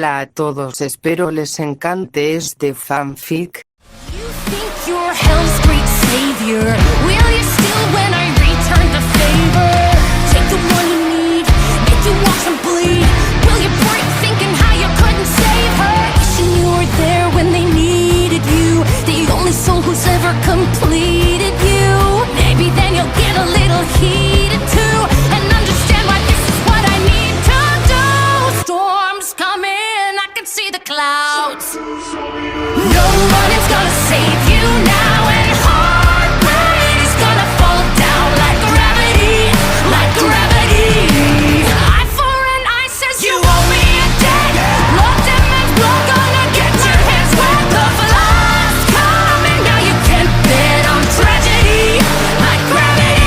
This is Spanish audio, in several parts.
Hola a todos, espero les encante este fanfic. You think you're hell's great savior? Will you still when I return the favor? Take the one you need, make you watch him bleed. Will you break thinking how you couldn't save her? Wishing you were there when they needed you. The only soul who's ever completed you. Maybe then you'll get a little heated too, and understand why this is what I need to do. Storms coming, I can see the clouds. No one is gonna save you now, and heartbreak is gonna fall down like gravity, like gravity. Eye for an eye says you owe me a debt. Blood demands blood, gonna get your hands wet. The flood's coming, now you can't bet on tragedy, like gravity.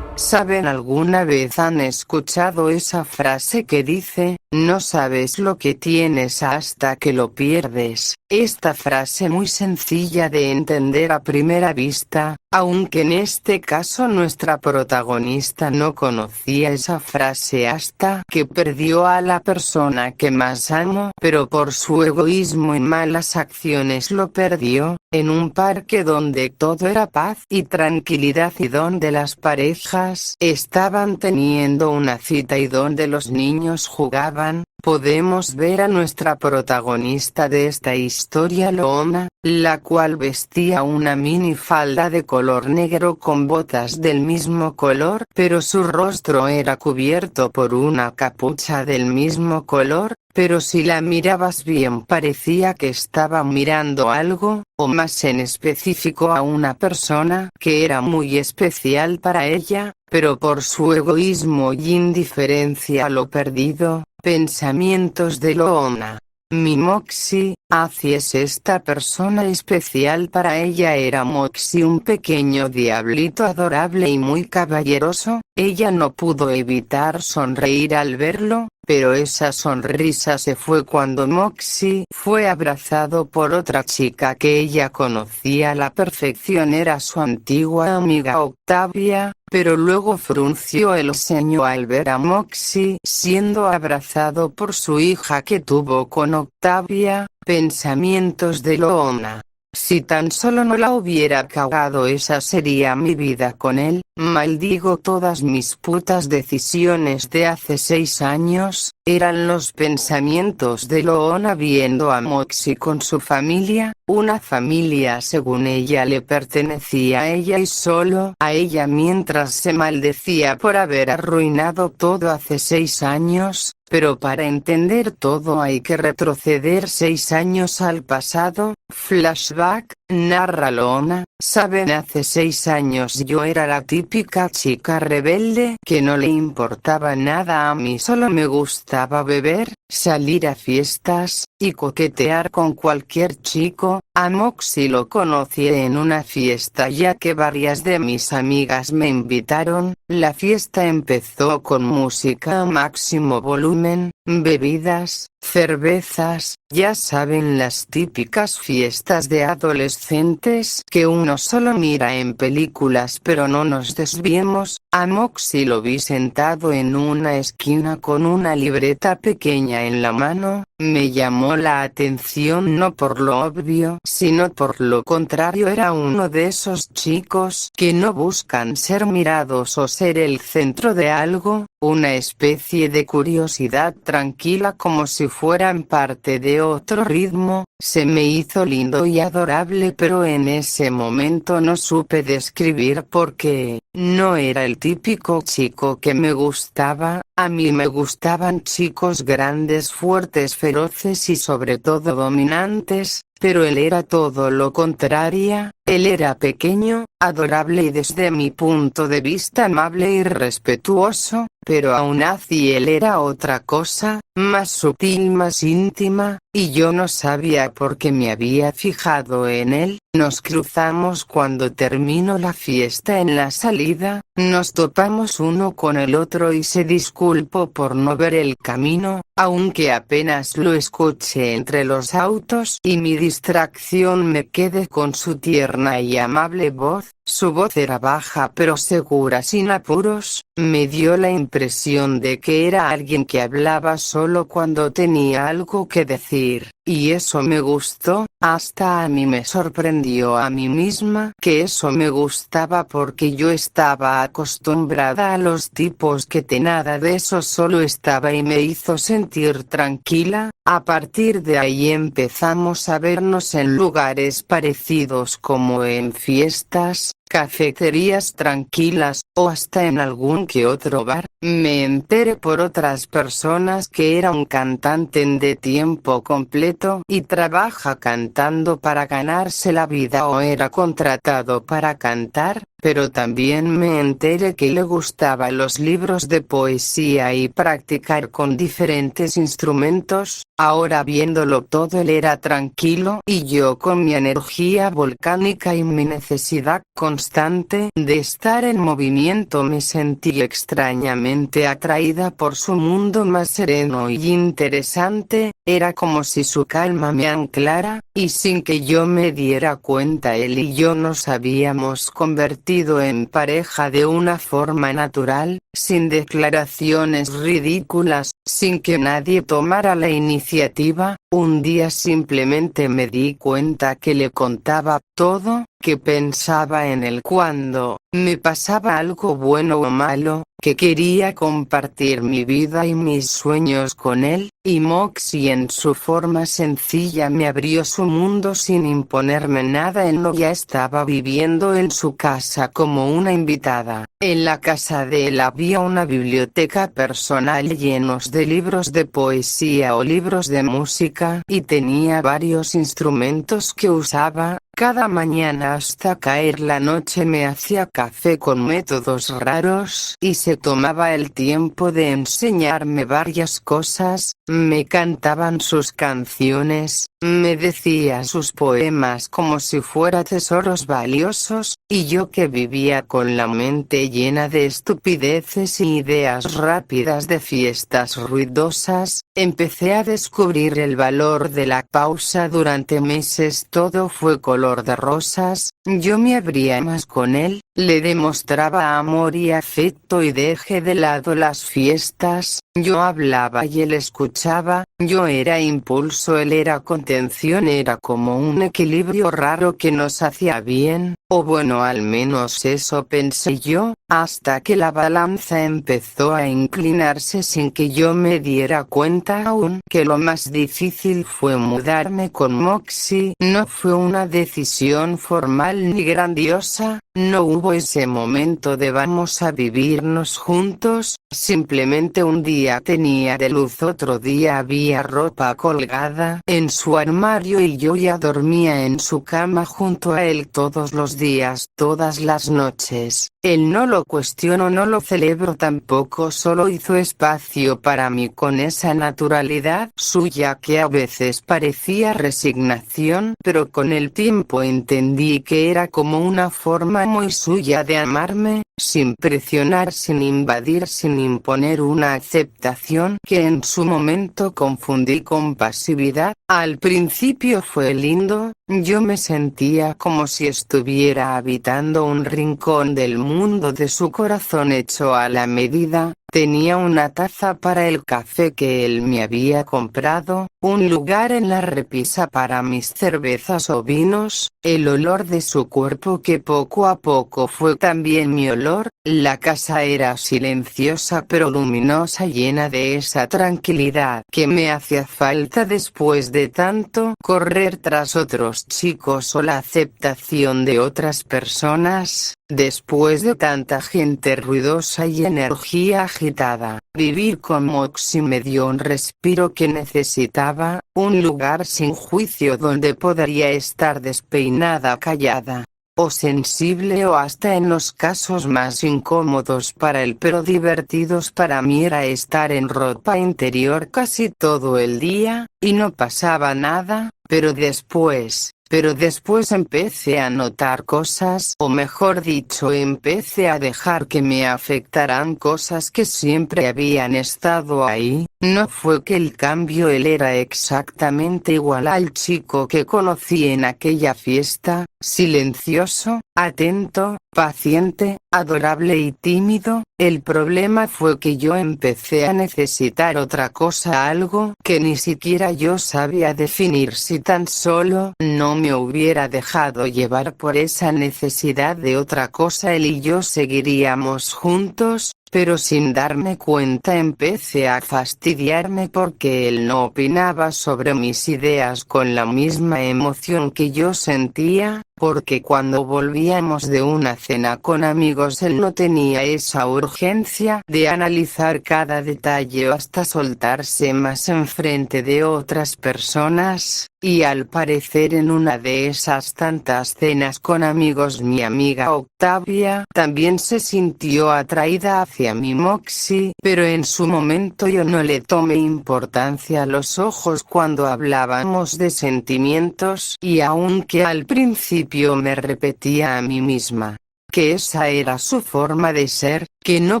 ¿Saben alguna vez han escuchado esa frase que dice, no sabes lo que tienes hasta que lo pierdes? Esta frase muy sencilla de entender a primera vista, aunque en este caso nuestra protagonista no conocía esa frase hasta que perdió a la persona que más amó, pero por su egoísmo y malas acciones lo perdió, en un parque donde todo era paz y tranquilidad y donde las parejas estaban teniendo una cita y donde los niños jugaban. Podemos ver a nuestra protagonista de esta historia, Loona, la cual vestía una minifalda de color negro con botas del mismo color, pero su rostro era cubierto por una capucha del mismo color, pero si la mirabas bien parecía que estaba mirando algo, o más en específico a una persona que era muy especial para ella, pero por su egoísmo y indiferencia a lo perdido. Pensamientos de Loona. Mi Moxie, hacia esta persona especial para ella era Moxie, un pequeño diablito adorable y muy caballeroso. Ella no pudo evitar sonreír al verlo, pero esa sonrisa se fue cuando Moxie fue abrazado por otra chica que ella conocía a la perfección, era su antigua amiga Octavia, pero luego frunció el ceño al ver a Moxie siendo abrazado por su hija que tuvo con Octavia. Pensamientos de Loona. Si tan solo no la hubiera cagado, esa sería mi vida con él. Maldigo todas mis putas decisiones de hace 6 años. Eran los pensamientos de Loona viendo a Moxie con su familia, una familia según ella le pertenecía a ella y solo a ella, mientras se maldecía por haber arruinado todo hace 6 años. Pero para entender todo hay que retroceder 6 años al pasado. Flashback, narra Loona. Saben, hace 6 años yo era la típica chica rebelde que no le importaba nada a mí, solo me gustaba beber, salir a fiestas, y coquetear con cualquier chico. A Moxie lo conocí en una fiesta ya que varias de mis amigas me invitaron. La fiesta empezó con música a máximo volumen, bebidas, cervezas, ya saben, las típicas fiestas de adolescentes que uno solo mira en películas, pero no nos desviemos. A Moxie lo vi sentado en una esquina con una libreta pequeña en la mano. Me llamó la atención no por lo obvio, sino por lo contrario, era uno de esos chicos que no buscan ser mirados o ser el centro de algo, una especie de curiosidad tranquila como si fueran parte de otro ritmo. Se me hizo lindo y adorable, pero en ese momento no supe describir porque no era el típico chico que me gustaba. A mí me gustaban chicos grandes, fuertes, feroces y sobre todo dominantes, pero él era todo lo contrario. Él era pequeño, adorable y desde mi punto de vista amable y respetuoso, pero aún así él era otra cosa, más sutil, más íntima, y yo no sabía por qué me había fijado en él. Nos cruzamos cuando terminó la fiesta en la salida, nos topamos uno con el otro y se disculpó por no ver el camino, aunque apenas lo escuché entre los autos y mi distracción me quedé con su tierna y amable voz. Su voz era baja pero segura sin apuros, me dio la impresión de que era alguien que hablaba solo cuando tenía algo que decir, y eso me gustó, hasta a mí me sorprendió a mí misma que eso me gustaba porque yo estaba acostumbrada a los tipos que nada de eso solo estaba y me hizo sentir tranquila. A partir de ahí empezamos a vernos en lugares parecidos como en fiestas, cafeterías tranquilas, o hasta en algún que otro bar. Me enteré por otras personas que era un cantante de tiempo completo y trabaja cantando para ganarse la vida o era contratado para cantar, pero también me enteré que le gustaban los libros de poesía y practicar con diferentes instrumentos. Ahora viéndolo todo él era tranquilo y yo con mi energía volcánica y mi necesidad constante de estar en movimiento me sentí extrañamente atraída por su mundo más sereno y interesante, era como si su calma me anclara, y sin que yo me diera cuenta él y yo nos habíamos convertido en pareja de una forma natural, sin declaraciones ridículas, sin que nadie tomara la iniciativa. Un día simplemente me di cuenta que le contaba todo, que pensaba en él cuando me pasaba algo bueno o malo, que quería compartir mi vida y mis sueños con él, y Moxie en su forma sencilla me abrió su mundo sin imponerme nada. Él no ya estaba viviendo en su casa como una invitada. En la casa de él había una biblioteca personal llenos de libros de poesía o libros de música y tenía varios instrumentos que usaba. Cada mañana hasta caer la noche me hacía café con métodos raros y se tomaba el tiempo de enseñarme varias cosas, me cantaban sus canciones, me decía sus poemas como si fuera tesoros valiosos, y yo que vivía con la mente llena de estupideces y ideas rápidas de fiestas ruidosas, empecé a descubrir el valor de la pausa. Durante meses todo fue color de rosas, yo me abría más con él, le demostraba amor y afecto y dejé de lado las fiestas. Yo hablaba y él escuchaba, yo era impulso, él era contención, era como un equilibrio raro que nos hacía bien, o bueno, al menos eso pensé yo, hasta que la balanza empezó a inclinarse sin que yo me diera cuenta aún. Que lo más difícil fue mudarme con Moxie. No fue una decisión formal ni grandiosa, no hubo ese momento de vamos a vivirnos juntos, simplemente un día tenía de luz, otro día había ropa colgada en su armario y yo ya dormía en su cama junto a él todos los días, todas las noches. Él no lo cuestiono, no lo celebro tampoco, solo hizo espacio para mí con esa naturalidad suya que a veces parecía resignación, pero con el tiempo entendí que era como una forma muy suya de amarme, sin presionar, sin invadir, sin imponer, una aceptación que en su momento confundí con pasividad. Al principio fue lindo, yo me sentía como si estuviera habitando un rincón del mundo de su corazón hecho a la medida. Tenía una taza para el café que él me había comprado, un lugar en la repisa para mis cervezas o vinos, el olor de su cuerpo que poco a poco fue también mi olor. La casa era silenciosa pero luminosa, llena de esa tranquilidad que me hacía falta después de tanto correr tras otros chicos o la aceptación de otras personas. Después de tanta gente ruidosa y energía agitada, vivir con Moxie me dio un respiro que necesitaba, un lugar sin juicio donde podría estar despeinada, callada, o sensible, o hasta en los casos más incómodos para él pero divertidos para mí era estar en ropa interior casi todo el día, y no pasaba nada. Pero después, pero después empecé a notar cosas, o mejor dicho, empecé a dejar que me afectaran cosas que siempre habían estado ahí. No fue que el cambio él era exactamente igual al chico que conocí en aquella fiesta, silencioso, atento, paciente, adorable y tímido. El problema fue que yo empecé a necesitar otra cosa, algo que ni siquiera yo sabía definir. Si tan solo no me hubiera dejado llevar por esa necesidad de otra cosa, él y yo seguiríamos juntos. Pero sin darme cuenta empecé a fastidiarme porque él no opinaba sobre mis ideas con la misma emoción que yo sentía, porque cuando volvíamos de una cena con amigos él no tenía esa urgencia de analizar cada detalle o hasta soltarse más enfrente de otras personas. Y al parecer en una de esas tantas cenas con amigos mi amiga Octavia también se sintió atraída hacia mi Moxie, pero en su momento yo no le tomé importancia a los ojos cuando hablábamos de sentimientos, y aunque al principio me repetía a mí misma que esa era su forma de ser, que no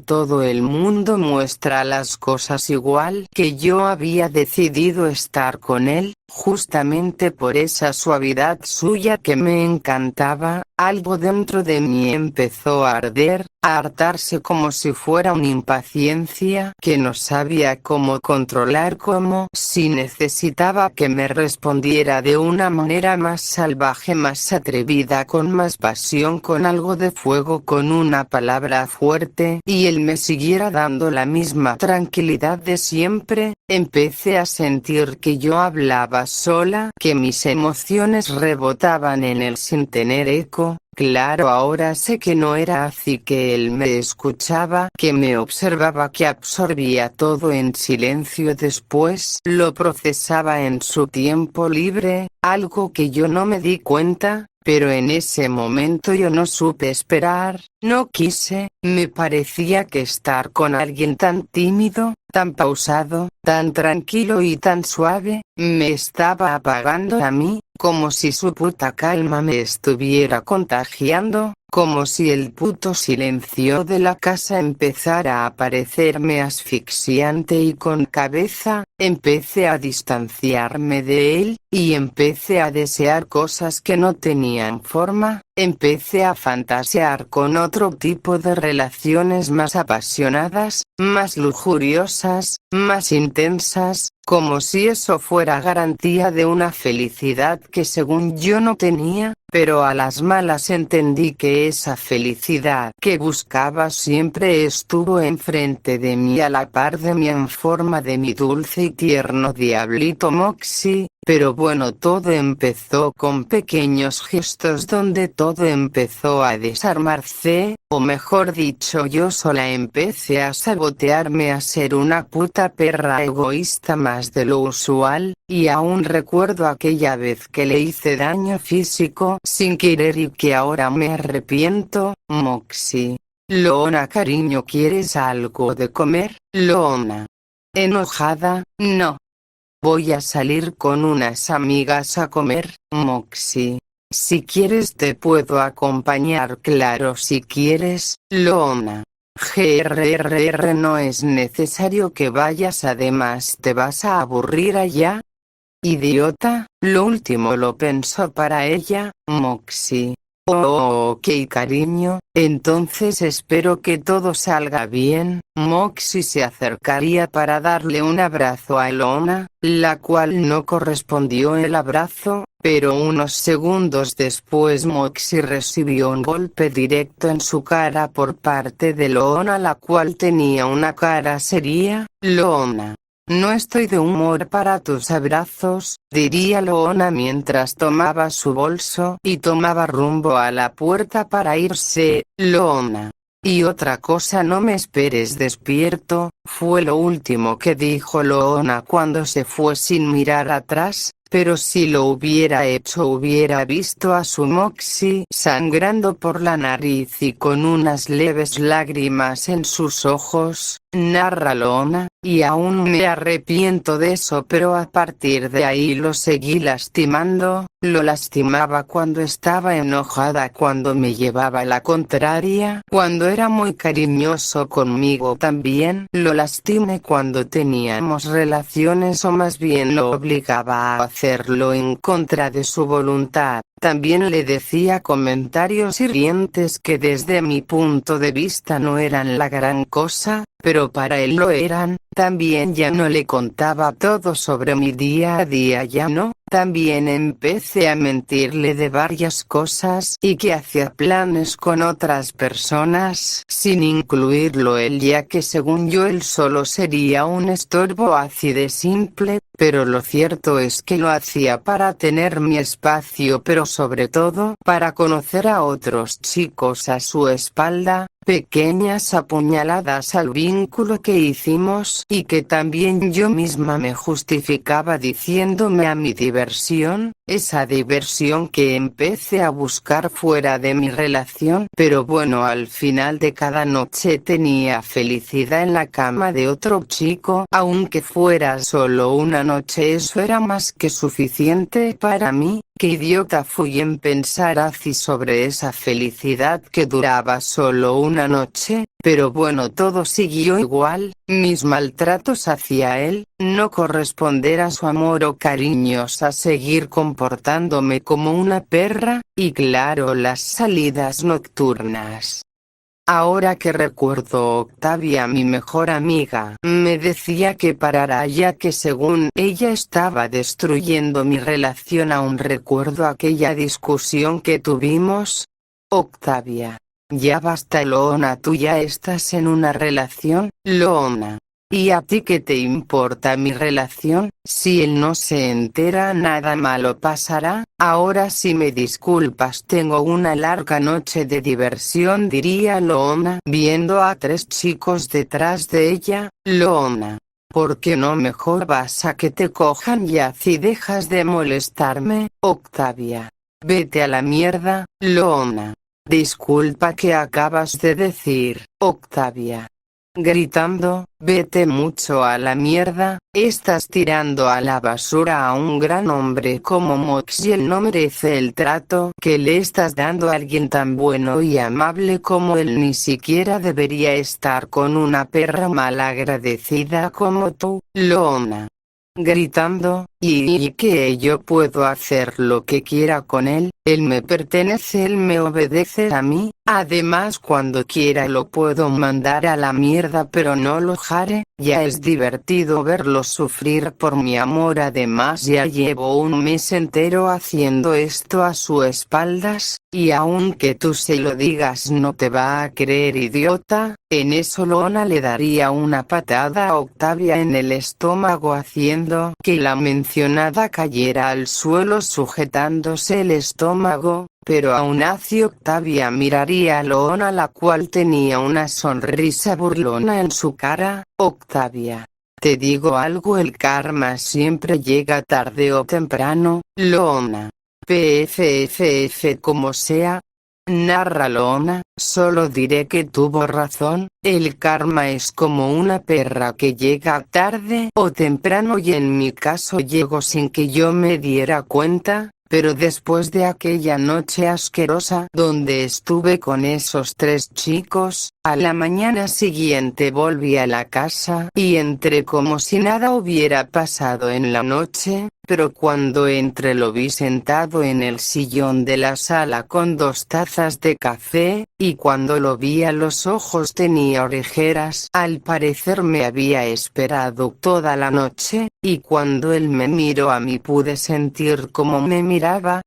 todo el mundo muestra las cosas igual, que yo había decidido estar con él, justamente por esa suavidad suya que me encantaba. Algo dentro de mí empezó a arder, a hartarse como si fuera una impaciencia que no sabía cómo controlar, como si necesitaba que me respondiera de una manera más salvaje, más atrevida, con más pasión, con algo de fuego, con una palabra fuerte, y él me siguiera dando la misma tranquilidad de siempre. Empecé a sentir que yo hablaba sola, que mis emociones rebotaban en él sin tener eco. Claro, ahora sé que no era así, que él me escuchaba, que me observaba, que absorbía todo en silencio, después lo procesaba en su tiempo libre, algo que yo no me di cuenta. Pero en ese momento yo no supe esperar, no quise. Me parecía que estar con alguien tan tímido, tan pausado, tan tranquilo y tan suave, me estaba apagando a mí, como si su puta calma me estuviera contagiando, como si el puto silencio de la casa empezara a parecerme asfixiante, y con cabeza, empecé a distanciarme de él, y empecé a desear cosas que no tenían forma. Empecé a fantasear con otro tipo de relaciones más apasionadas, más lujuriosas, más intensas, como si eso fuera garantía de una felicidad que según yo no tenía, pero a las malas entendí que esa felicidad que buscaba siempre estuvo enfrente de mí, a la par de mí, en forma de mi dulce y tierno diablito Moxie. Pero bueno, todo empezó con pequeños gestos donde todo empezó a desarmarse, o mejor dicho, yo sola empecé a sabotearme, a ser una puta perra egoísta más de lo usual, y aún recuerdo aquella vez que le hice daño físico sin querer y que ahora me arrepiento. Moxie. Loona, cariño, ¿quieres algo de comer? Loona. Enojada, no. Voy a salir con unas amigas a comer. Moxie. Si quieres te puedo acompañar. Claro, si quieres. Loona. GRRR, no es necesario que vayas, además te vas a aburrir allá. Idiota. Lo último lo pensó para ella. Moxie. Oh, ok, cariño, entonces espero que todo salga bien. Moxie se acercaría para darle un abrazo a Loona, la cual no correspondió el abrazo, pero unos segundos después Moxie recibió un golpe directo en su cara por parte de Loona, la cual tenía una cara seria. Loona. No estoy de humor para tus abrazos, diría Loona mientras tomaba su bolso y tomaba rumbo a la puerta para irse. Loona. Y otra cosa, no me esperes despierto, fue lo último que dijo Loona cuando se fue sin mirar atrás. Pero si lo hubiera hecho hubiera visto a su Moxie sangrando por la nariz y con unas leves lágrimas en sus ojos. narra Loona, y aún me arrepiento de eso, pero a partir de ahí lo seguí lastimando. Lo lastimaba cuando estaba enojada, cuando me llevaba la contraria, cuando era muy cariñoso conmigo también. Lo lastimé cuando teníamos relaciones, o más bien lo obligaba a hacerlo en contra de su voluntad. También le decía comentarios hirientes que desde mi punto de vista no eran la gran cosa, pero para él lo eran. También ya no le contaba todo sobre mi día a día, ya no. También empecé a mentirle de varias cosas y que hacía planes con otras personas sin incluirlo él, ya que según yo él solo sería un estorbo, así de simple. Pero lo cierto es que lo hacía para tener mi espacio, pero sobre todo para conocer a otros chicos a su espalda. Pequeñas apuñaladas al vínculo que hicimos, y que también yo misma me justificaba diciéndome a mi diversión, esa diversión que empecé a buscar fuera de mi relación. Pero bueno, al final de cada noche tenía felicidad en la cama de otro chico, aunque fuera solo una noche, eso era más que suficiente para mí. Qué idiota fui en pensar así sobre esa felicidad que duraba solo una noche, pero bueno, todo siguió igual. Mis maltratos hacia él, no corresponder a su amor o cariños, a seguir comportándome como una perra, y claro, las salidas nocturnas. Ahora que recuerdo, Octavia, mi mejor amiga, me decía que parara, ya que según ella estaba destruyendo mi relación. Aún recuerdo aquella discusión que tuvimos. Octavia, ya basta. Loona, tú ya estás en una relación. Loona, ¿y a ti qué te importa mi relación? Si él no se entera, nada malo pasará. Ahora, si me disculpas, tengo una larga noche de diversión, diría Loona, viendo a 3 chicos detrás de ella. Loona, ¿por qué no mejor vas a que te cojan y así dejas de molestarme? Octavia, vete a la mierda. Loona, disculpa, ¿qué acabas de decir? Octavia, gritando, vete mucho a la mierda. Estás tirando a la basura a un gran hombre como Mox, y él no merece el trato que le estás dando a alguien tan bueno y amable como él. Ni siquiera debería estar con una perra malagradecida como tú. Loona, gritando, y que yo puedo hacer lo que quiera con él. Él me pertenece, él me obedece a mí. Además, cuando quiera lo puedo mandar a la mierda, pero no lo haré. Ya es divertido verlo sufrir por mi amor. Además, ya llevo un mes entero haciendo esto a sus espaldas, y aunque tú se lo digas no te va a creer, idiota. En eso Loona le daría una patada a Octavia en el estómago, haciendo que la mencionada cayera al suelo sujetándose el estómago. Pero aún así Octavia miraría a Loona, la cual tenía una sonrisa burlona en su cara. Octavia, te digo algo, el karma siempre llega tarde o temprano. Loona, PFFF como sea. Narra Loona, solo diré que tuvo razón. El karma es como una perra que llega tarde o temprano, y en mi caso llegó sin que yo me diera cuenta. Pero después de aquella noche asquerosa donde estuve con esos 3 chicos, a la mañana siguiente volví a la casa y entré como si nada hubiera pasado en la noche. Pero cuando entré lo vi sentado en el sillón de la sala con 2 tazas de café, y cuando lo vi a los ojos tenía orejeras. Al parecer me había esperado toda la noche, y cuando él me miró a mí pude sentir cómo me miraba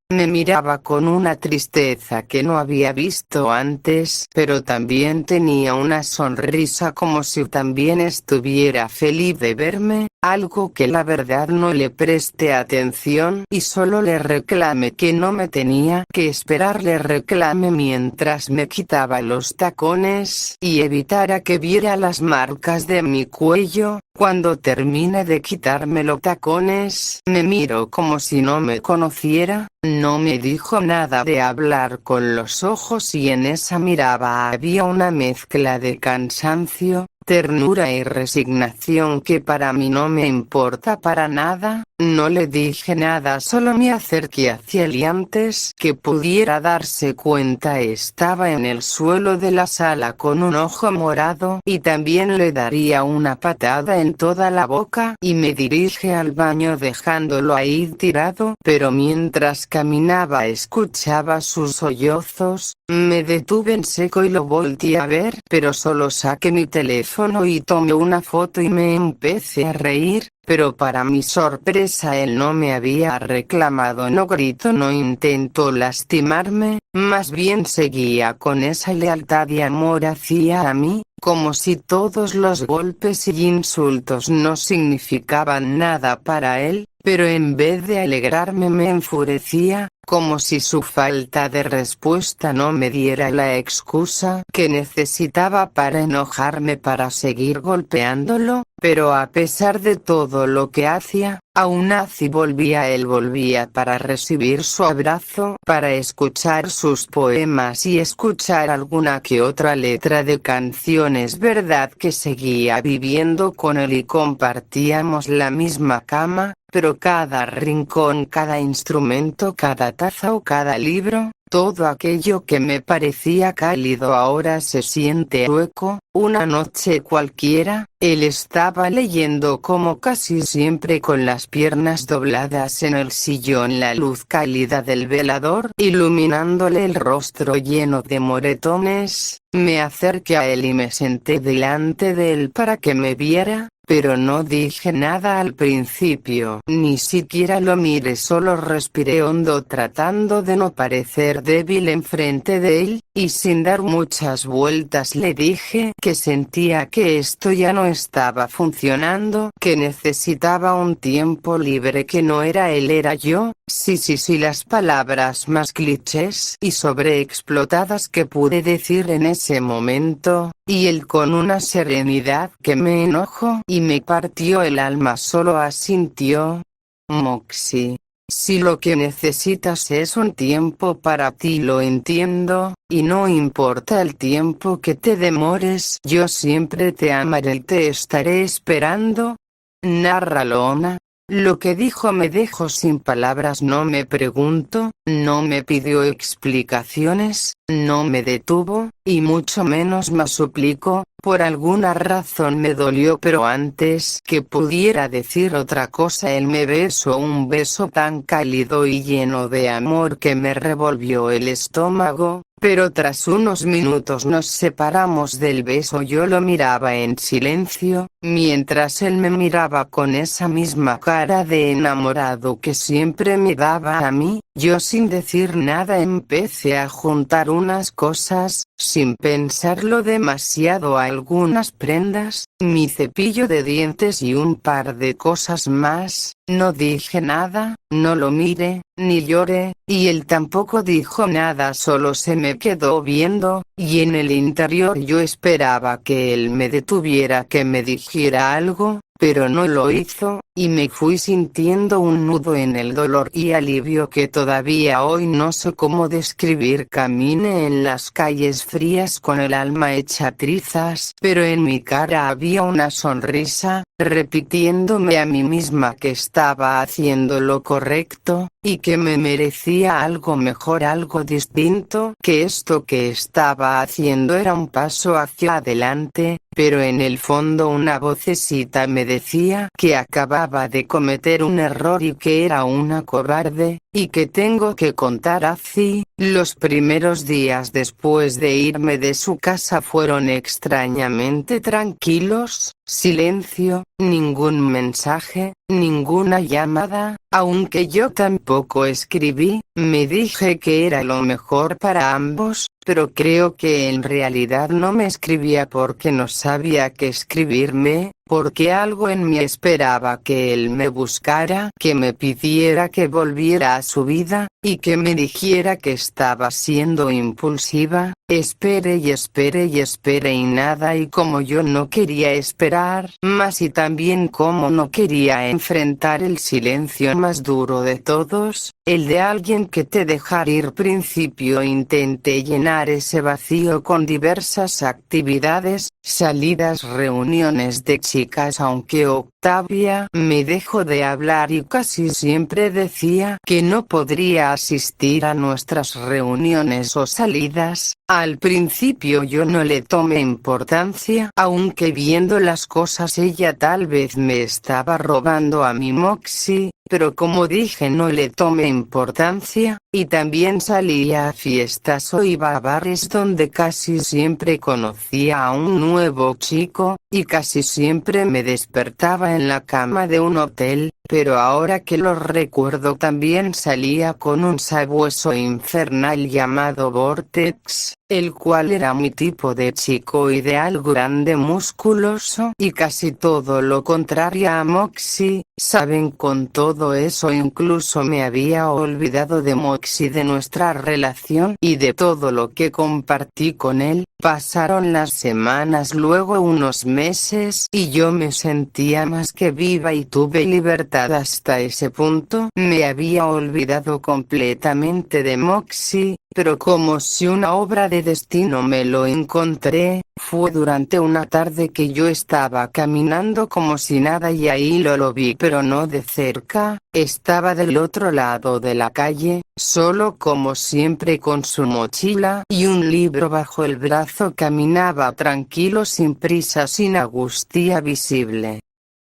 con una tristeza que no había visto antes, pero también tenía una sonrisa como si también estuviera feliz de verme, algo que la verdad no le presté atención y solo le reclamé que no me tenía que esperar. Le reclamé mientras me quitaba los tacones y evitara que viera las marcas de mi cuello. Cuando terminé de quitarme los tacones, me miró como si no me conociera. No me dijo nada de hablar con los ojos, y en esa mirada había una mezcla de cansancio, ternura y resignación que para mí no me importa para nada. No le dije nada, solo me acerqué hacia él y antes que pudiera darse cuenta estaba en el suelo de la sala con un ojo morado y también le daría una patada en toda la boca y me dirige al baño dejándolo ahí tirado, pero mientras caminaba escuchaba sus sollozos. Me detuve en seco y lo volteé a ver, pero solo saqué mi teléfono y tomé una foto y me empecé a reír. Pero para mi sorpresa él no me había reclamado, no gritó, no intentó lastimarme, más bien seguía con esa lealtad y amor hacia mí, como si todos los golpes y insultos no significaban nada para él, pero en vez de alegrarme me enfurecía, como si su falta de respuesta no me diera la excusa que necesitaba para enojarme para seguir golpeándolo. Pero a pesar de todo lo que hacía, aún así él volvía para recibir su abrazo, para escuchar sus poemas y escuchar alguna que otra letra de canciones. Verdad que seguía viviendo con él y compartíamos la misma cama, pero cada rincón, cada instrumento, cada taza o cada libro, todo aquello que me parecía cálido ahora se siente hueco. Una noche cualquiera, él estaba leyendo como casi siempre con las piernas dobladas en el sillón, la luz cálida del velador iluminándole el rostro lleno de moretones. Me acerqué a él y me senté delante de él para que me viera, pero no dije nada al principio, ni siquiera lo miré, solo respiré hondo tratando de no parecer débil enfrente de él, y sin dar muchas vueltas le dije que sentía que esto ya no estaba funcionando, que necesitaba un tiempo libre, que no era él, era yo. Sí, las palabras más clichés y sobreexplotadas que pude decir en ese momento, y él con una serenidad que me enojó y me partió el alma solo asintió. Moxie, si lo que necesitas es un tiempo para ti, lo entiendo, y no importa el tiempo que te demores, yo siempre te amaré y te estaré esperando. Narra Lona. Lo que dijo me dejó sin palabras, no me preguntó, no me pidió explicaciones, no me detuvo, y mucho menos me suplicó. Por alguna razón me dolió, pero antes que pudiera decir otra cosa él me besó, un beso tan cálido y lleno de amor que me revolvió el estómago. Pero tras unos minutos nos separamos del beso. Yo lo miraba en silencio, mientras él me miraba con esa misma cara de enamorado que siempre me daba a mí. Yo sin decir nada empecé a juntar unas cosas, sin pensarlo demasiado, algunas prendas, mi cepillo de dientes y un par de cosas más. No dije nada, no lo miré, ni lloré, y él tampoco dijo nada, solo se me quedó viendo, y en el interior yo esperaba que él me detuviera, que me dijera algo, pero no lo hizo, y me fui sintiendo un nudo en el dolor y alivio que todavía hoy no sé cómo describir. Caminé en las calles frías con el alma hecha trizas, pero en mi cara había una sonrisa, repitiéndome a mí misma que estaba haciendo lo correcto, y que me merecía algo mejor, algo distinto, que esto que estaba haciendo era un paso hacia adelante, pero en el fondo una vocecita me decía que acababa de cometer un error y que era una cobarde, y que tengo que contar así. Los primeros días después de irme de su casa fueron extrañamente tranquilos, silencio, ningún mensaje, ninguna llamada, aunque yo tampoco escribí. Me dije que era lo mejor para ambos, pero creo que en realidad no me escribía porque no sabía qué escribirme, porque algo en mí esperaba que él me buscara, que me pidiera que volviera a su vida, y que me dijera que estaba siendo impulsiva. Espere y espere y espere y nada, y como yo no quería esperar más y también como no quería enfrentar el silencio más duro de todos, el de alguien que te deja ir, principio intenté llenar ese vacío con diversas actividades, salidas, reuniones de chicas, aunque Octavia me dejó de hablar y casi siempre decía que no podría asistir a nuestras reuniones o salidas. Al principio yo no le tomé importancia, aunque viendo las cosas ella tal vez me estaba robando a mi Moxie, pero como dije no le tomé importancia, y también salía a fiestas o iba a bares donde casi siempre conocía a un nuevo chico, y casi siempre me despertaba en la cama de un hotel, pero ahora que lo recuerdo también salía con un sabueso infernal llamado Vortex, el cual era mi tipo de chico ideal, grande, musculoso y casi todo lo contrario a Moxie. Saben, con todo eso incluso me había olvidado de Moxie, de nuestra relación y de todo lo que compartí con él. Pasaron las semanas, luego unos meses, y yo me sentía más que viva y tuve libertad. Hasta ese punto me había olvidado completamente de Moxie, pero como si una obra de destino me lo encontré. Fue durante una tarde que yo estaba caminando como si nada y ahí lo vi, pero no de cerca. Estaba del otro lado de la calle, solo como siempre, con su mochila y un libro bajo el brazo. Caminaba tranquilo, sin prisa, sin angustia visible.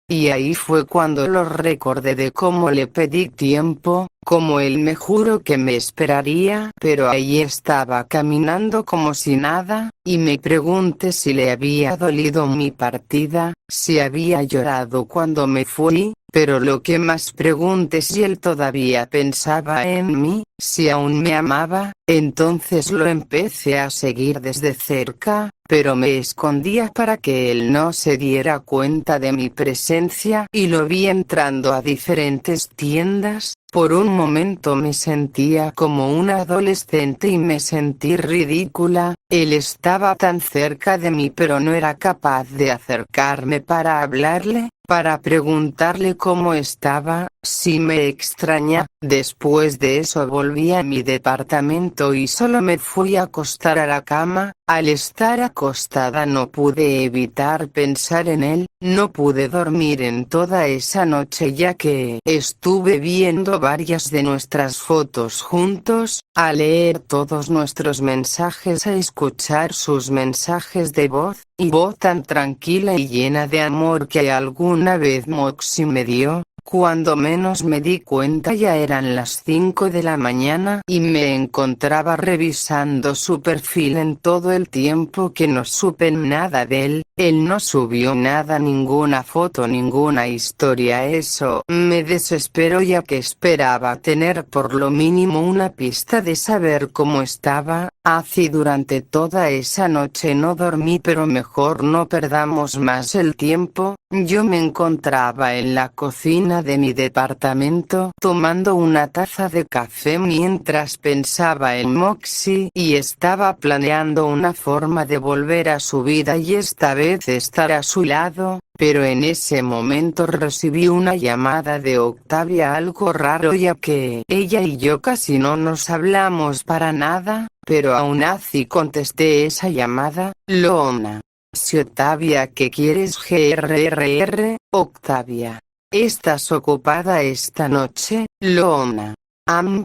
Y ahí fue cuando lo recordé, de cómo le pedí tiempo, como él me juró que me esperaría, pero ahí estaba caminando como si nada, y me pregunté si le había dolido mi partida, si había llorado cuando me fui, pero lo que más pregunté si él todavía pensaba en mí, si aún me amaba. Entonces lo empecé a seguir desde cerca, pero me escondía para que él no se diera cuenta de mi presencia, y lo vi entrando a diferentes tiendas. Por un momento me sentía como una adolescente y me sentí ridícula. Él estaba tan cerca de mí, pero no era capaz de acercarme para hablarle, para preguntarle cómo estaba, si me extraña. Después de eso volví a mi departamento y solo me fui a acostar a la cama. Al estar acostada no pude evitar pensar en él. No pude dormir en toda esa noche, ya que estuve viendo varias de nuestras fotos juntos, a leer todos nuestros mensajes, a escuchar sus mensajes de voz, y voz tan tranquila y llena de amor que alguna vez Moxie me dio. Cuando menos me di cuenta ya eran las 5 de la mañana y me encontraba revisando su perfil. En todo el tiempo que no supe nada de él, él no subió nada, ninguna foto, ninguna historia. Eso me desesperó, ya que esperaba tener por lo mínimo una pista de saber cómo estaba. Así durante toda esa noche no dormí, pero mejor no perdamos más el tiempo. Yo me encontraba en la cocina de mi departamento tomando una taza de café mientras pensaba en Moxie y estaba planeando una forma de volver a su vida y esta vez estar a su lado. Pero en ese momento recibí una llamada de Octavia, algo raro ya que ella y yo casi no nos hablamos para nada, pero aún así contesté esa llamada. Lona. Si Octavia, ¿qué quieres? GRRR, Octavia. ¿Estás ocupada esta noche? Lona.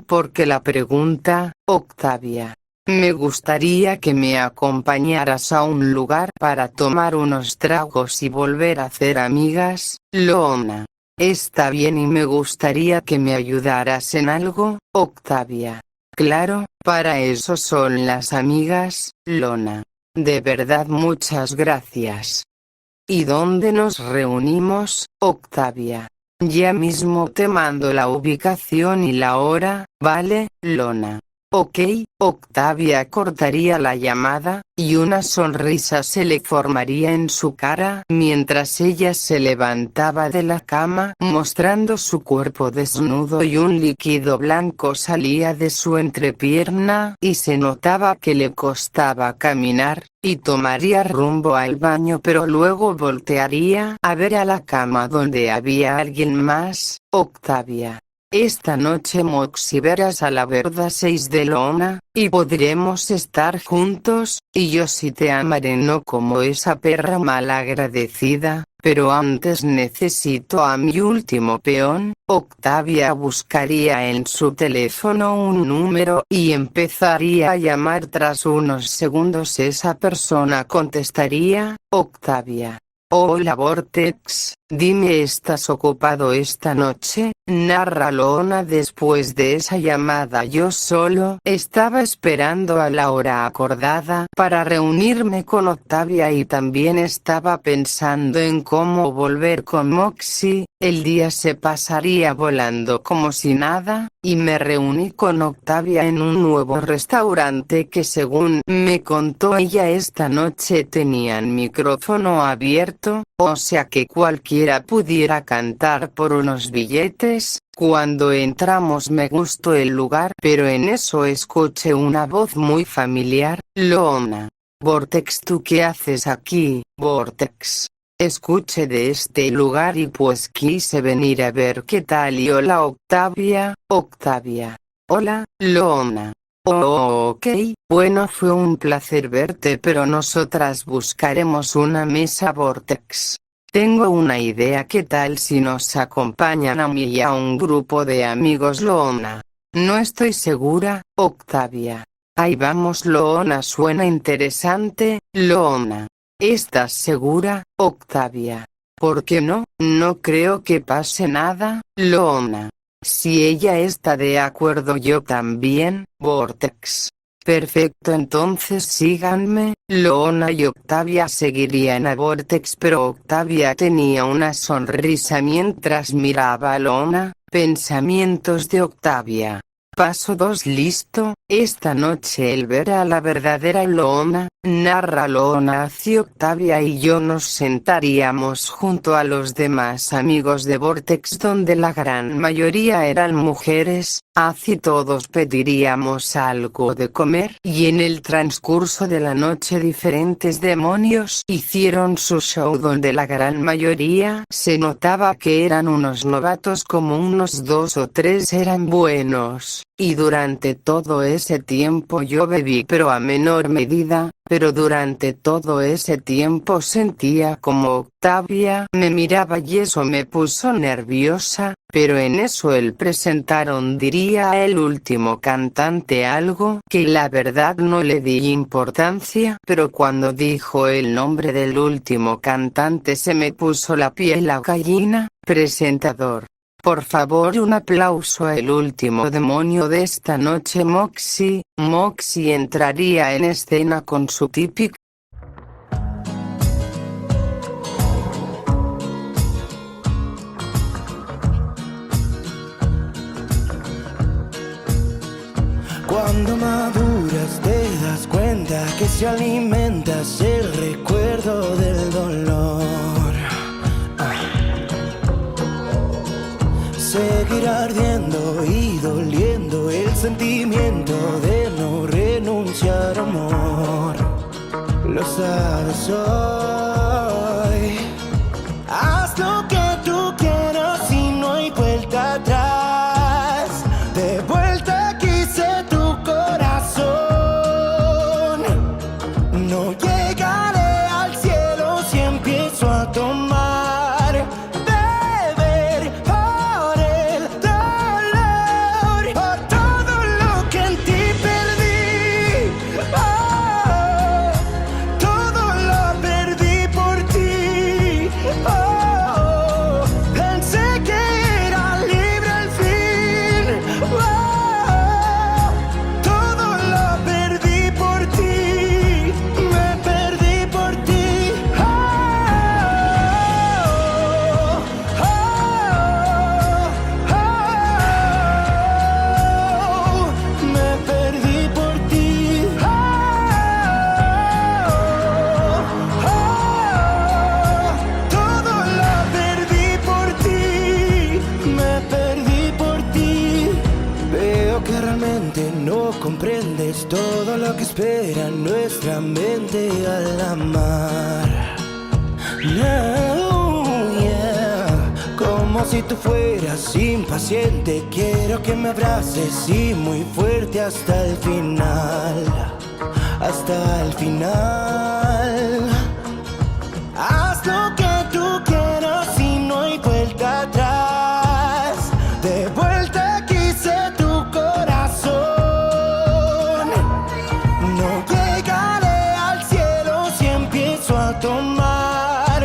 ¿Por qué la pregunta, Octavia? Me gustaría que me acompañaras a un lugar para tomar unos tragos y volver a hacer amigas. Lona. Está bien, y me gustaría que me ayudaras en algo, Octavia. Claro, para eso son las amigas, Lona. De verdad, muchas gracias. ¿Y dónde nos reunimos, Octavia? Ya mismo te mando la ubicación y la hora, ¿vale, Lona? Ok, Octavia cortaría la llamada, y una sonrisa se le formaría en su cara mientras ella se levantaba de la cama mostrando su cuerpo desnudo y un líquido blanco salía de su entrepierna y se notaba que le costaba caminar, y tomaría rumbo al baño pero luego voltearía a ver a la cama donde había alguien más. Octavia. Esta noche Moxie verás a la verdad 6 de Lona, y podremos estar juntos, y yo sí te amaré no como esa perra malagradecida, pero antes necesito a mi último peón. Octavia buscaría en su teléfono un número y empezaría a llamar. Tras unos segundos esa persona contestaría. Octavia. Hola Vortex, dime, ¿estás ocupado esta noche? Narra Lona. Después de esa llamada yo solo estaba esperando a la hora acordada para reunirme con Octavia y también estaba pensando en cómo volver con Moxie. El día se pasaría volando como si nada, y me reuní con Octavia en un nuevo restaurante que según me contó ella esta noche tenían micrófono abierto, o sea que cualquiera pudiera cantar por unos billetes. Cuando entramos me gustó el lugar, pero en eso escuché una voz muy familiar. Lona. Vortex, ¿tú qué haces aquí, Vortex? Escuché de este lugar y pues quise venir a ver qué tal. Y hola Octavia. Octavia. Hola, Lona. Oh, ok, bueno, fue un placer verte, pero nosotras buscaremos una mesa Vortex. Tengo una idea, ¿qué tal si nos acompañan a mí y a un grupo de amigos? Lona. No estoy segura, Octavia. Ahí vamos. Lona, suena interesante. Lona. ¿Estás segura, Octavia? ¿Por qué no? No creo que pase nada, Lona. Si ella está de acuerdo yo también, Vortex. Perfecto, entonces síganme. Lona y Octavia seguirían a Vortex, pero Octavia tenía una sonrisa mientras miraba a Lona. Pensamientos de Octavia. Paso 2. Listo, esta noche él verá a la verdadera Lona. Narra Lona. Hacia Octavia y yo nos sentaríamos junto a los demás amigos de Vortex, donde la gran mayoría eran mujeres. Así todos pediríamos algo de comer, y en el transcurso de la noche diferentes demonios hicieron su show, donde la gran mayoría se notaba que eran unos novatos, como unos 2 o 3 eran buenos. Y durante todo ese tiempo yo bebí, pero a menor medida, pero durante todo ese tiempo sentía como Octavia me miraba y eso me puso nerviosa, pero en eso el presentaron, diría el último cantante, algo que la verdad no le di importancia, pero cuando dijo el nombre del último cantante se me puso la piel a gallina. Presentador. Por favor, un aplauso a el último demonio de esta noche, Moxie. Moxie entraría en escena con su típico Cuando maduras te das cuenta que si alimentas el recuerdo del dolor, seguirá ardiendo y doliendo el sentimiento de no renunciar, amor. Lo sabes hoy. Haz lo que tú quieras y no hay vuelta atrás. De vuelta quise tu corazón. No llegaré al cielo si empiezo a tomar. no comprendes todo lo que espera nuestra mente al amar. No, yeah. Como si tú fueras impaciente, quiero que me abraces y muy fuerte hasta el final. Hasta el final. Haz lo que tú quieras y no hay vuelta atrás. De vuelta quise tu corazón. No llegaré al cielo si empiezo a tomar,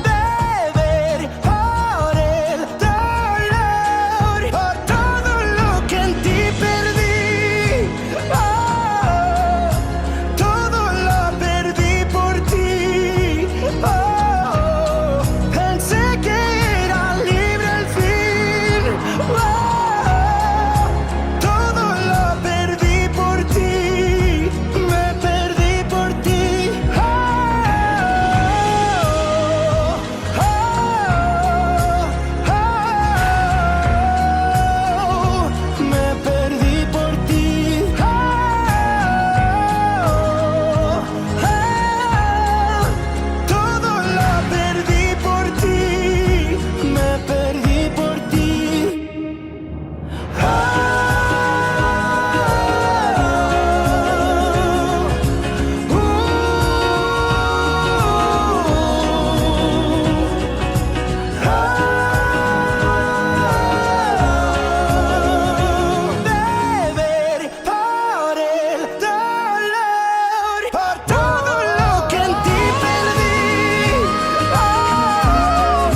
beber por el dolor, por todo lo que en ti perdí. Oh, todo lo perdí por ti. Oh, pensé que era libre al fin. Oh, todo lo perdí por ti. Me perdí por ti. Oh, oh, oh, me perdí por ti. Oh, oh, todo lo perdí por ti. Me perdí por ti. Beber por el dolor, por todo lo que en ti perdí. Oh,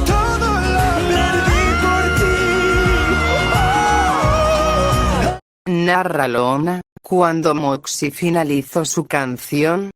todo lo perdí por ti. Oh. Narra Loona. Cuando Moxie finalizó su canción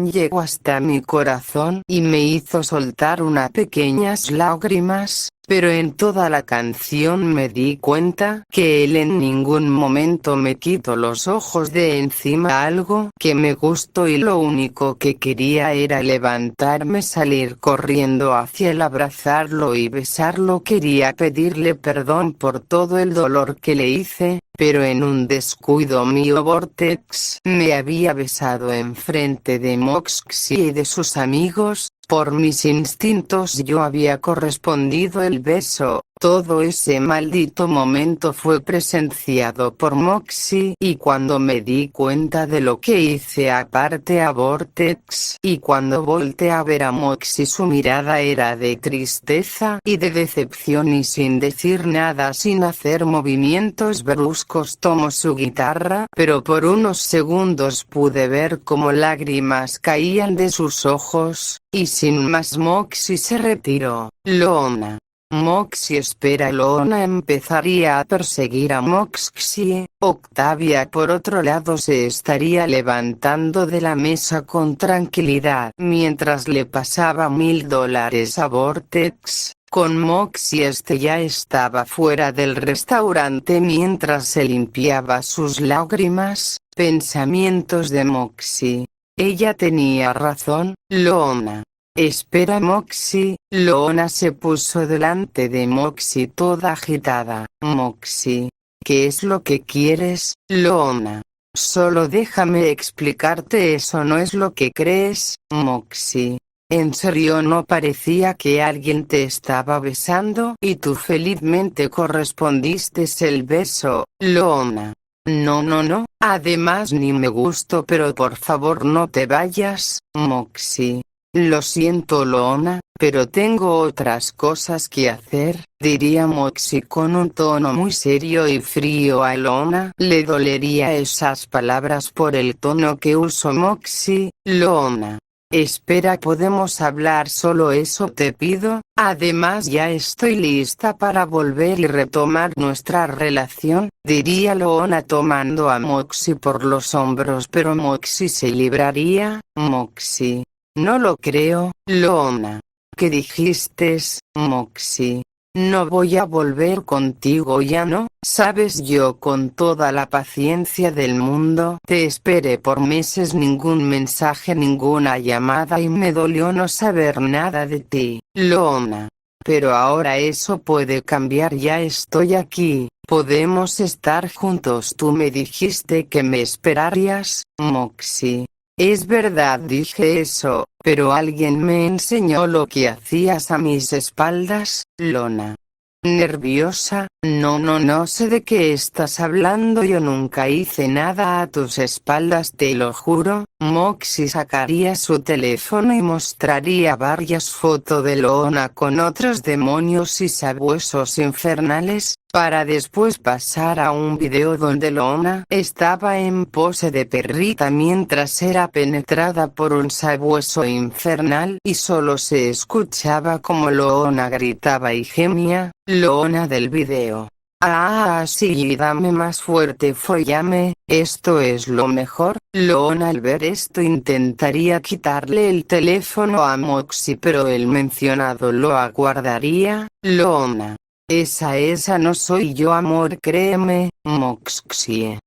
llegó hasta mi corazón y me hizo soltar unas pequeñas lágrimas, pero en toda la canción me di cuenta que él en ningún momento me quitó los ojos de encima, algo que me gustó, y lo único que quería era levantarme, salir corriendo hacia él, abrazarlo y besarlo. Quería pedirle perdón por todo el dolor que le hice, pero en un descuido mío Vortex me había besado enfrente de Moxie y de sus amigos. Por mis instintos yo había correspondido el beso. Todo ese maldito momento fue presenciado por Moxie, y cuando me di cuenta de lo que hice aparte a Vortex, y cuando volteé a ver a Moxie, su mirada era de tristeza y de decepción, y sin decir nada, sin hacer movimientos bruscos, tomó su guitarra, pero por unos segundos pude ver cómo lágrimas caían de sus ojos, y sin más Moxie se retiró. Loona. Moxie espera. Loona empezaría a perseguir a Moxie. Octavia por otro lado se estaría levantando de la mesa con tranquilidad mientras le pasaba $1000 a Vortex. Con Moxie ya estaba fuera del restaurante mientras se limpiaba sus lágrimas. Pensamientos de Moxie. Ella tenía razón, Loona. Espera, Moxie. Loona se puso delante de Moxie toda agitada. Moxie. ¿Qué es lo que quieres, Loona? Solo déjame explicarte, eso no es lo que crees, Moxie. ¿En serio no parecía que alguien te estaba besando y tú felizmente correspondiste el beso, Loona? No. Además ni me gustó, pero por favor no te vayas, Moxie. Lo siento, Loona, pero tengo otras cosas que hacer, diría Moxie con un tono muy serio y frío. A Loona le dolería esas palabras por el tono que usó Moxie. Loona. Espera, ¿podemos hablar? Solo eso te pido. Además ya estoy lista para volver y retomar nuestra relación, diría Loona tomando a Moxie por los hombros, pero Moxie se libraría. Moxie. No lo creo, Loona. ¿Qué dijiste, Moxie? No voy a volver contigo, ya no, sabes, yo con toda la paciencia del mundo te esperé por meses, ningún mensaje, ninguna llamada, y me dolió no saber nada de ti, Loona. Pero ahora eso puede cambiar, ya estoy aquí, Podemos estar juntos. Tú me dijiste que me esperarías, Moxie. Es verdad, dije eso, pero alguien me enseñó lo que hacías a mis espaldas, Lona. Nerviosa, no sé de qué estás hablando, yo nunca hice nada a tus espaldas, te lo juro. Moxie sacaría su teléfono y mostraría varias fotos de Lona con otros demonios y sabuesos infernales, para después pasar a un video donde Lona estaba en pose de perrita mientras era penetrada por un sabueso infernal y solo se escuchaba como Lona gritaba y gemía. Lona del video. Ah, sí, dame más fuerte, follame, esto es lo mejor. Lona al ver esto intentaría quitarle el teléfono a Moxie, pero el mencionado lo aguardaría. Lona. Esa no soy yo, amor, créeme, Moxie.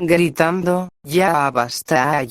Gritando, ya basta,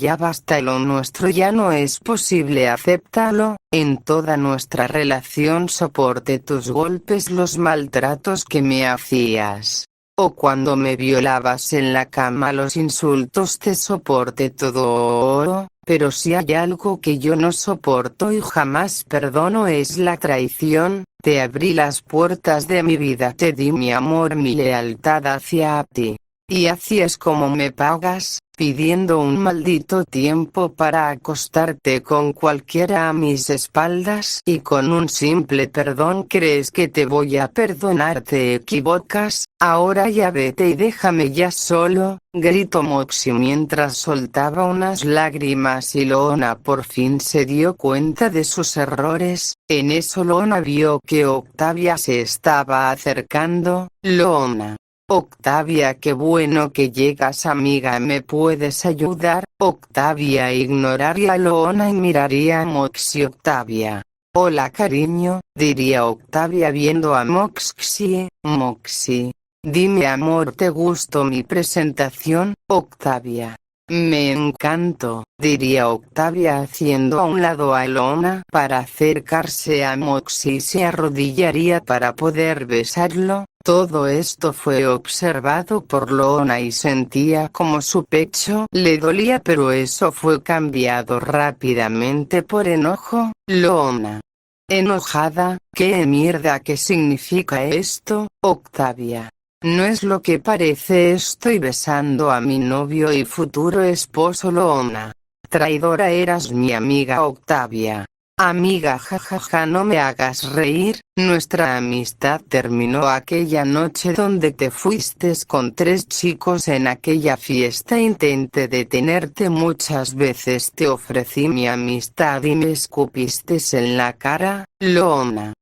lo nuestro ya no es posible, acéptalo. En toda nuestra relación soporté tus golpes, los maltratos que me hacías. O cuando me violabas en la cama, los insultos, te soporté todo. Pero si hay algo que yo no soporto y jamás perdono es la traición. Te abrí las puertas de mi vida, te di mi amor, mi lealtad hacia ti. Y así es como me pagas, pidiendo un maldito tiempo para acostarte con cualquiera a mis espaldas, y con un simple perdón crees que te voy a perdonar. Te equivocas, ahora ya vete y déjame ya solo, gritó Moxie mientras soltaba unas lágrimas, y Lona por fin se dio cuenta de sus errores. En eso Lona vio que Octavia se estaba acercando. Lona. Octavia, qué bueno que llegas, amiga, ¿me puedes ayudar? Octavia ignoraría a Lona y miraría a Moxie. Octavia. Hola cariño, diría Octavia viendo a Moxie. Moxie. Dime amor, ¿te gustó mi presentación? Octavia. Me encantó, diría Octavia haciendo a un lado a Lona para acercarse a Moxie y se arrodillaría para poder besarlo. Todo esto fue observado por Lona y sentía como su pecho le dolía, pero eso fue cambiado rápidamente por enojo. Lona. Enojada, ¿qué mierda? ¿Qué significa esto, Octavia? No es lo que parece, estoy besando a mi novio y futuro esposo. Lona. Traidora, eras mi amiga Octavia. Amiga, jajaja, no me hagas reír. Nuestra amistad terminó aquella noche donde te fuiste con 3 chicos en aquella fiesta. Intenté detenerte muchas veces, te ofrecí mi amistad y me escupiste en la cara. Lona.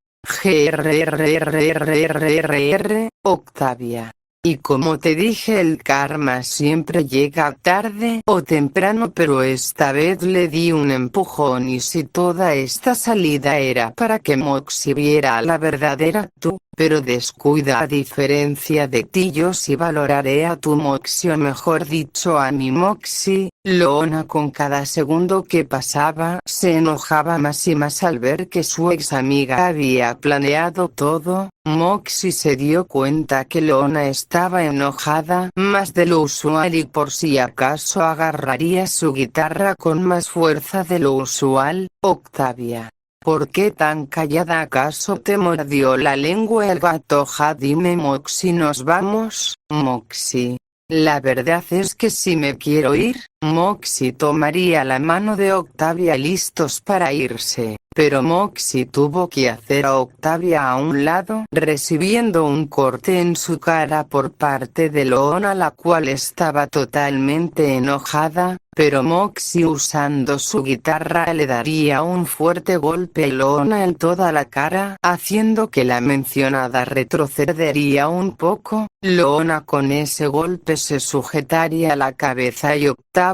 Octavia. Y como te dije, el karma siempre llega tarde o temprano, pero esta vez le di un empujón, y si toda esta salida era para que Moxie viera a la verdadera tú, pero descuida, a diferencia de ti yo sí valoraré a tu Moxie, o mejor dicho a mi Moxie. Lona con cada segundo que pasaba se enojaba más y más al ver que su ex amiga había planeado todo. Moxie se dio cuenta que Lona estaba enojada más de lo usual y por si acaso agarraría su guitarra con más fuerza de lo usual. Octavia. ¿Por qué tan callada? ¿Acaso te mordió la lengua el gato? Ja, dime Moxie, ¿nos vamos? Moxie. La verdad es que si me quiero ir. Moxie tomaría la mano de Octavia listos para irse, pero Moxie tuvo que hacer a Octavia a un lado, recibiendo un corte en su cara por parte de Lona, la cual estaba totalmente enojada, pero Moxie usando su guitarra le daría un fuerte golpe a Lona en toda la cara, haciendo que la mencionada retrocedería un poco. Lona con ese golpe se sujetaría la cabeza y Octavia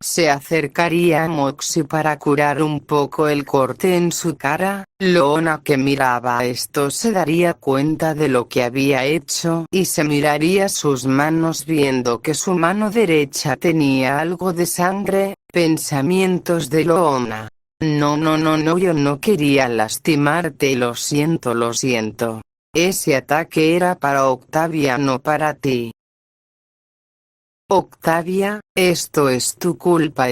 se acercaría a Moxie para curar un poco el corte en su cara. Lona, que miraba esto, se daría cuenta de lo que había hecho y se miraría sus manos viendo que su mano derecha tenía algo de sangre. Pensamientos de Lona. No, yo no quería lastimarte, lo siento. Ese ataque era para Octavia, no para ti. Octavia, esto es tu culpa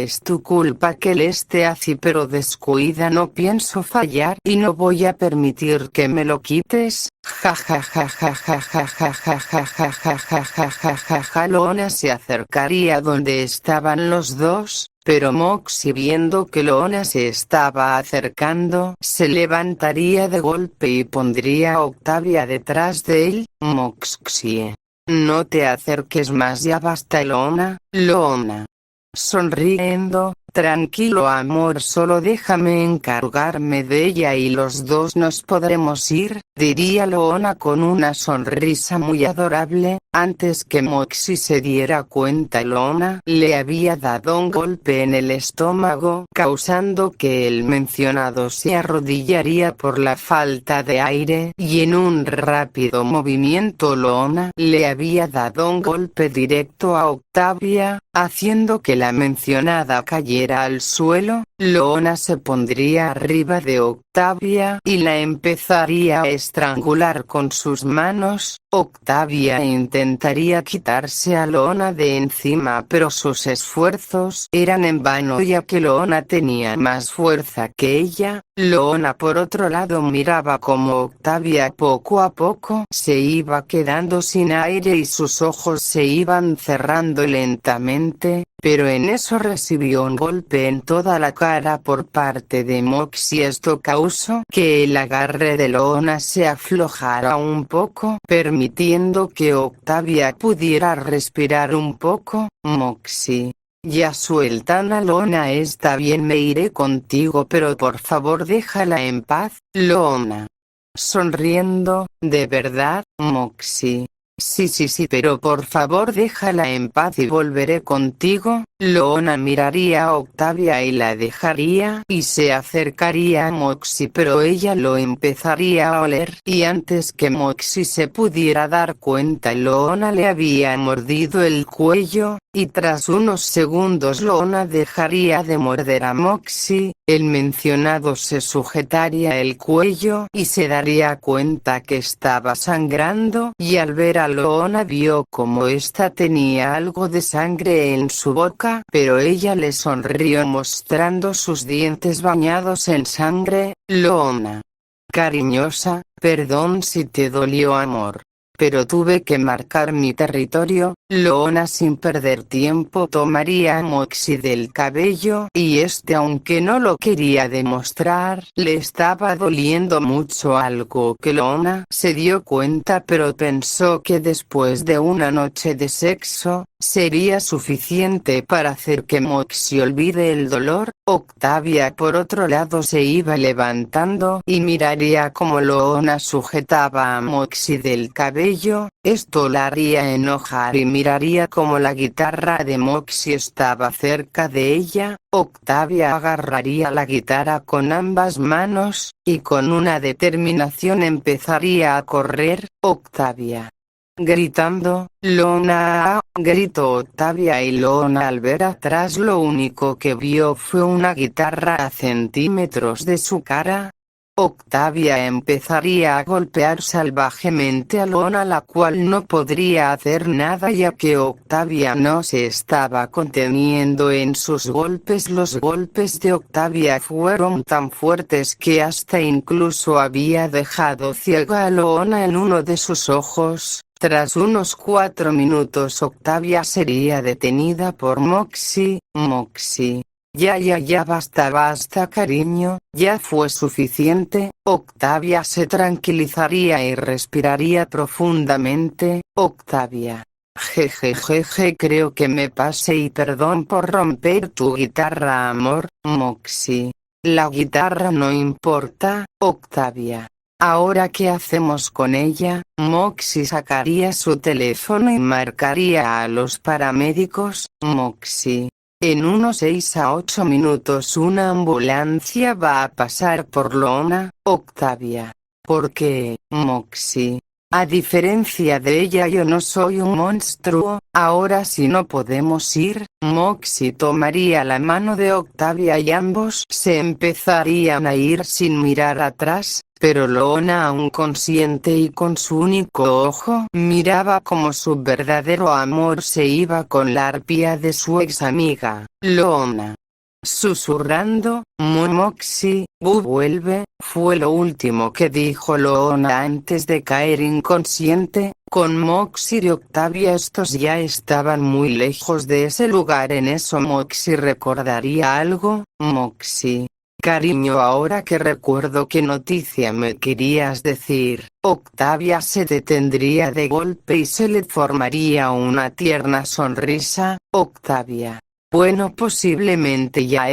que le esté así, pero descuida, no pienso fallar y no voy a permitir que me lo quites. Ja ja ja ja ja ja ja ja ja ja ja ja ja ja ja. Loona se acercaría donde estaban los dos, pero Moxie, viendo que Loona se estaba acercando, se levantaría de golpe y pondría a Octavia detrás de él. Moxie, no te acerques más, ya basta. Loona. Sonriendo, tranquilo amor, solo déjame encargarme de ella y los dos nos podremos ir, diría Loona con una sonrisa muy adorable. Antes que Moxie se diera cuenta, Loona le había dado un golpe en el estómago, causando que el mencionado se arrodillaría por la falta de aire, y en un rápido movimiento Loona le había dado un golpe directo a Octavia, haciendo que la mencionada cayera al suelo. Loona se pondría arriba de Octavia y la empezaría a estrangular con sus manos. Octavia intentaría quitarse a Loona de encima, pero sus esfuerzos eran en vano, ya que Loona tenía más fuerza que ella. Loona por otro lado miraba como Octavia poco a poco se iba quedando sin aire y sus ojos se iban cerrando lentamente, pero en eso recibió un golpe en toda la cara por parte de Moxie. Esto causó que el agarre de Loona se aflojara un poco, permitiendo que Octavia pudiera respirar un poco. Moxie, ya sueltan a Loona, está bien, me iré contigo, pero por favor déjala en paz. Loona, sonriendo, ¿de verdad, Moxie? Sí, pero por favor déjala en paz y volveré contigo. Loona miraría a Octavia y la dejaría y se acercaría a Moxie, pero ella lo empezaría a oler y antes que Moxie se pudiera dar cuenta, Loona le había mordido el cuello, y tras unos segundos Loona dejaría de morder a Moxie. El mencionado se sujetaría el cuello y se daría cuenta que estaba sangrando, y al ver a Loona vio como ésta tenía algo de sangre en su boca, pero ella le sonrió mostrando sus dientes bañados en sangre. Loona, cariñosa, perdón si te dolió amor, pero tuve que marcar mi territorio. Loona sin perder tiempo tomaría a Moxie del cabello, y aunque no lo quería demostrar, le estaba doliendo mucho, algo que Loona se dio cuenta, pero pensó que después de una noche de sexo, sería suficiente para hacer que Moxie olvide el dolor. Octavia por otro lado se iba levantando y miraría como Loona sujetaba a Moxie del cabello. Esto la haría enojar y miraría como la guitarra de Moxie estaba cerca de ella. Octavia agarraría la guitarra con ambas manos, y con una determinación empezaría a correr. Octavia, gritando, Loona, gritó Octavia, y Loona al ver atrás lo único que vio fue una guitarra a centímetros de su cara. Octavia empezaría a golpear salvajemente a Loona, la cual no podría hacer nada ya que Octavia no se estaba conteniendo en sus golpes. Los golpes de Octavia fueron tan fuertes que hasta incluso había dejado ciega a Loona en uno de sus ojos. Tras unos 4 minutos Octavia sería detenida por Moxie. Moxie, ya basta cariño, ya fue suficiente. Octavia se tranquilizaría y respiraría profundamente. Octavia, jejejeje, creo que me pasé y perdón por romper tu guitarra amor. Moxie, la guitarra no importa. Octavia, ¿ahora qué hacemos con ella? Moxie sacaría su teléfono y marcaría a los paramédicos. Moxie, en unos 6 a 8 minutos una ambulancia va a pasar por Loona. Octavia, ¿por qué, Moxie? A diferencia de ella yo no soy un monstruo. Ahora sí no podemos ir. Moxie tomaría la mano de Octavia y ambos se empezarían a ir sin mirar atrás. pero Loona, aún consciente y con su único ojo, miraba como su verdadero amor se iba con la arpía de su ex amiga, Loona. Susurrando, Moxie, vuelve, fue lo último que dijo Loona antes de caer inconsciente. Con Moxie y Octavia estos ya estaban muy lejos de ese lugar. En eso Moxie recordaría algo. Moxie. Cariño, ahora que recuerdo, ¿qué noticia me querías decir? Octavia se detendría de golpe y se le formaría una tierna sonrisa. Octavia. Bueno, posiblemente ya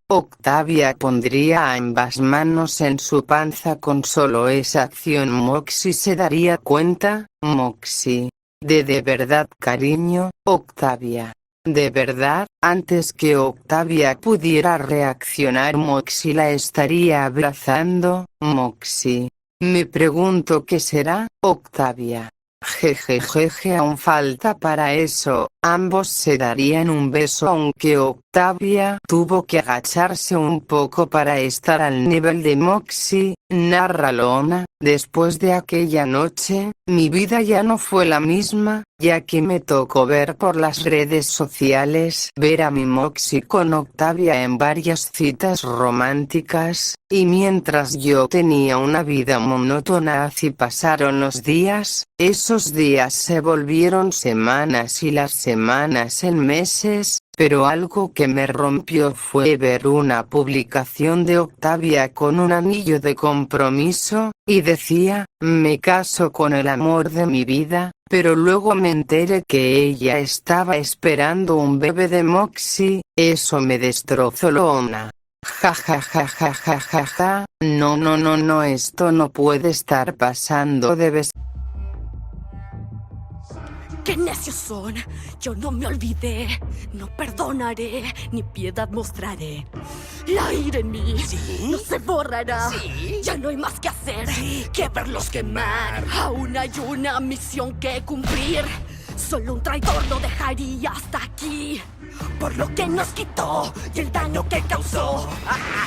Octavia pondría ambas manos en su panza. Con solo esa acción Moxie se daría cuenta. Moxie. De verdad, cariño, Octavia. De verdad. Antes que Octavia pudiera reaccionar, Moxie la estaría abrazando. Moxie. Me pregunto qué será, Octavia. Jejejeje, aún falta para eso. Ambos se darían un beso, aunque Octavia tuvo que agacharse un poco para estar al nivel de Moxie. Narra Loona. Después de aquella noche, mi vida ya no fue la misma, ya que me tocó ver por las redes sociales ver a mi Moxie con Octavia en varias citas románticas, y mientras yo tenía una vida monótona, así pasaron los días. Esos días se volvieron semanas y las semanas en meses. Pero algo que me rompió fue ver una publicación de Octavia con un anillo de compromiso, y decía, me caso con el amor de mi vida, pero luego me enteré que ella estaba esperando un bebé de Moxie. Eso me destrozó. Loona. Ja ja ja ja ja ja ja, no, esto no puede estar pasando. Debes. ¡Qué necios son! Yo no me olvidé, no perdonaré, ni piedad mostraré. La ira en mí no se borrará. Ya no hay más que hacer que verlos quemar. Aún hay una misión que cumplir. Solo un traidor lo dejaría hasta aquí. Por lo que nos quitó y el daño que causó.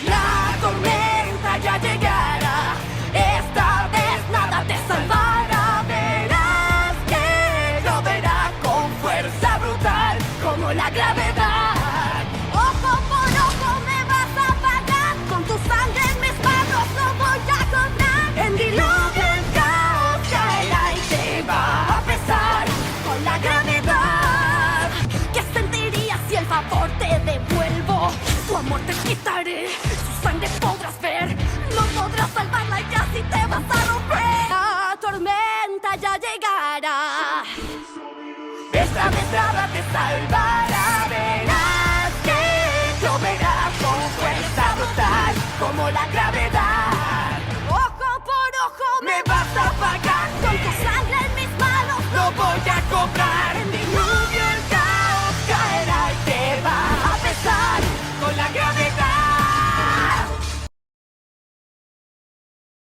La tormenta ya llegará. Esta vez nada te salvará. Verás que lloverá con fuerza brutal, como la gravedad. Ojo por ojo me vas a pagar. Con tu sangre en mis manos lo voy a cobrar. En diluvio el caos caerá y te va a pesar con la gravedad. ¿Qué sentirías si el favor te devuelvo? Tu amor te quitaré, su sangre podrás ver. No podrás salvarla y así te vas a romper. La tormenta ya llegará. Esta vez nada te salvará. Verás que lloverá con fuerza brutal, como la gravedad. Ojo por ojo me vas a pagar. Con tu sangre en mis manos lo voy a cobrar. En diluvio el caos caerá y te va a pesar con la gravedad.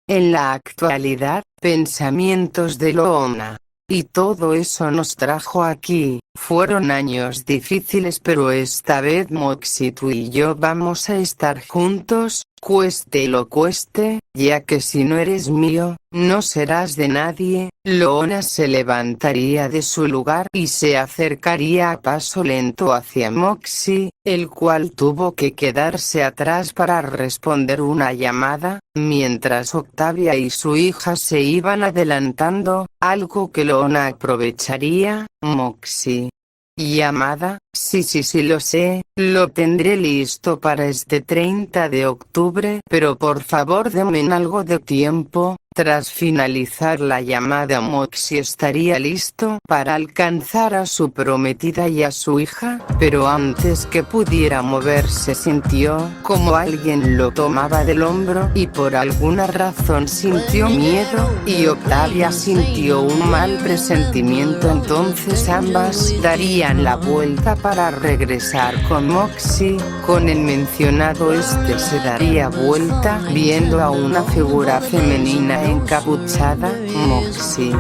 En la actualidad, pensamientos de Loona. Y todo eso nos trajo aquí. Fueron años difíciles, pero esta vez Moxie, tú y yo vamos a estar juntos, cueste lo cueste, ya que si no eres mío, no serás de nadie. Loona se levantaría de su lugar y se acercaría a paso lento hacia Moxie, el cual tuvo que quedarse atrás para responder una llamada, mientras Octavia y su hija se iban adelantando, algo que Loona aprovecharía. Moxie. Llamada, sí lo sé, lo tendré listo para este 30 de octubre, pero por favor denme algo de tiempo. Tras finalizar la llamada, Moxie estaría listo para alcanzar a su prometida y a su hija, pero antes que pudiera moverse sintió como alguien lo tomaba del hombro y por alguna razón sintió miedo, y Octavia sintió un mal presentimiento. Entonces ambas darían la vuelta para regresar con Moxie. Con el mencionado, se daría vuelta viendo a una figura femenina encapuchada. Moxie.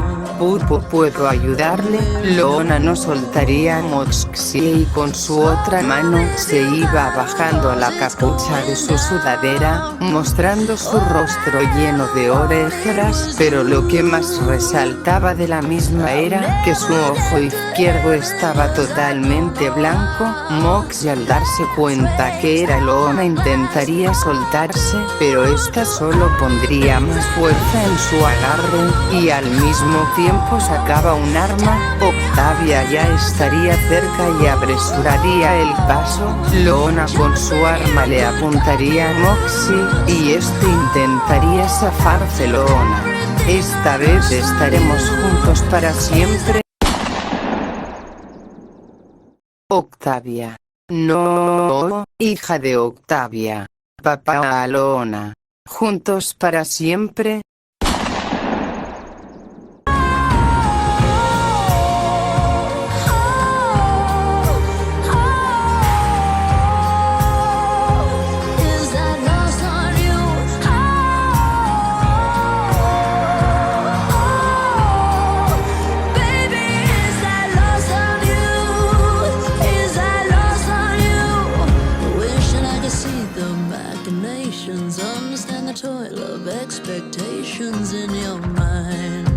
¿Puedo ayudarle? Loona no soltaría a Moxie y con su otra mano se iba bajando la capucha de su sudadera, mostrando su rostro lleno de orejeras, pero lo que más resaltaba de la misma era que su ojo izquierdo estaba totalmente blanco. Moxie, al darse cuenta que era Loona, intentaría soltarse, pero esta solo pondría más fuerza en su agarre, y al mismo tiempo sacaba un arma. Octavia ya estaría cerca y apresuraría el paso. Loona con su arma le apuntaría a Moxie, y este intentaría zafarse. Loona: esta vez estaremos juntos para siempre. Octavia: no, hija de Octavia. Papá a Loona: juntos para siempre. Understand the toil of expectations in your mind.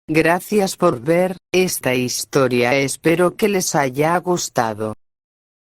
Gracias por ver esta historia, espero que les haya gustado.